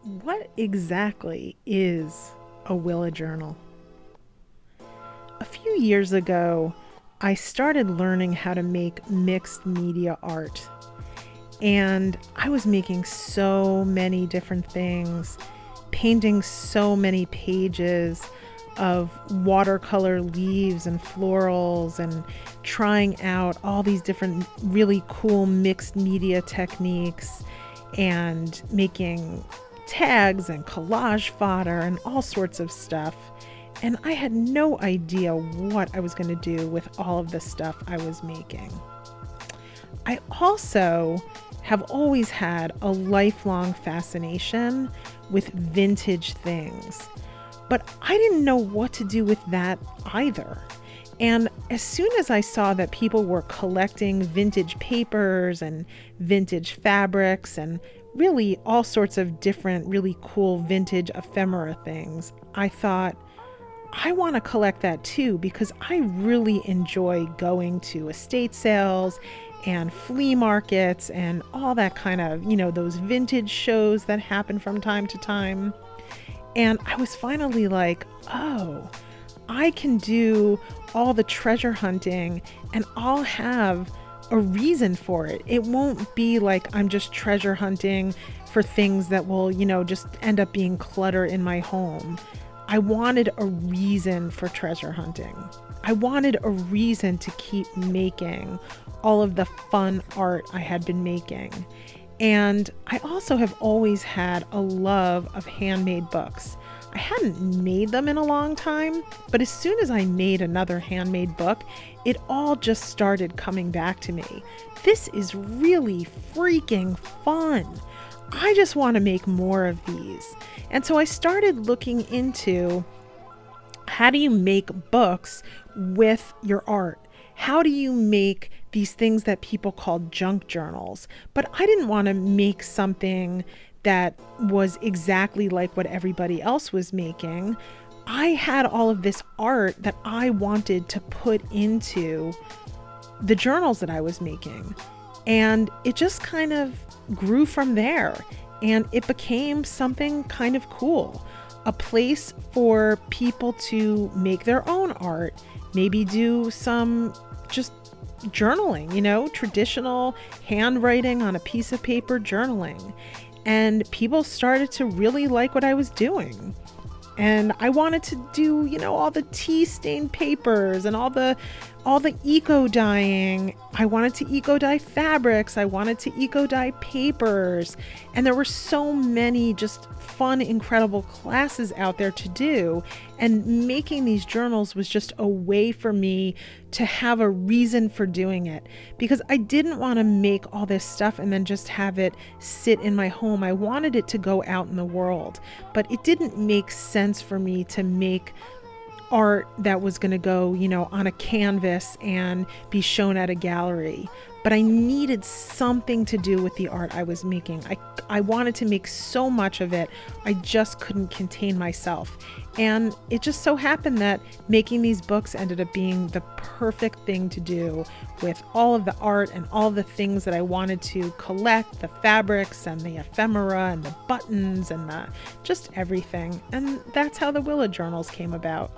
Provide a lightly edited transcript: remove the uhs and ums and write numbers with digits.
What exactly is a Willa Journal? A few years ago, I started learning how to make mixed media art. And I was making so many different things, painting so many pages of watercolor leaves and florals, and trying out all these different really cool mixed media techniques, and making tags and collage fodder and all sorts of stuff. And I had no idea what I was going to do with all of the stuff I was making. I also have always had a lifelong fascination with vintage things, but I didn't know what to do with that either. And as soon as I saw that people were collecting vintage papers and vintage fabrics and really all sorts of different, really cool vintage ephemera things, I thought, I want to collect that too, because I really enjoy going to estate sales and flea markets and all that kind of, those vintage shows that happen from time to time. And I was finally like, oh, I can do all the treasure hunting and I'll have a reason for it. It won't be like I'm just treasure hunting for things that will, just end up being clutter in my home. I wanted a reason for treasure hunting. I wanted a reason to keep making all of the fun art I had been making. And I also have always had a love of handmade books. I hadn't made them in a long time, but as soon as I made another handmade book, it all just started coming back to me. This is really freaking fun. I just want to make more of these. And so I started looking into, how do you make books with your art? How do you make these things that people call junk journals? But I didn't want to make something that was exactly like what everybody else was making. I had all of this art that I wanted to put into the journals that I was making. And it just kind of grew from there. And it became something kind of cool. A place for people to make their own art, maybe do some just journaling, traditional handwriting on a piece of paper journaling. And people started to really like what I was doing. And I wanted to do, all the tea stained papers and all the eco dyeing. I wanted to eco dye fabrics. I wanted to eco dye papers. And there were so many just fun, incredible classes out there to do. And making these journals was just a way for me to have a reason for doing it, because I didn't want to make all this stuff and then just have it sit in my home. I wanted it to go out in the world, but it didn't make sense for me to make art that was going to go, on a canvas and be shown at a gallery. But I needed something to do with the art I was making. I wanted to make so much of it, I just couldn't contain myself. And it just so happened that making these books ended up being the perfect thing to do, with all of the art and all the things that I wanted to collect, the fabrics and the ephemera and the buttons and just everything. And that's how the Willa Journals came about.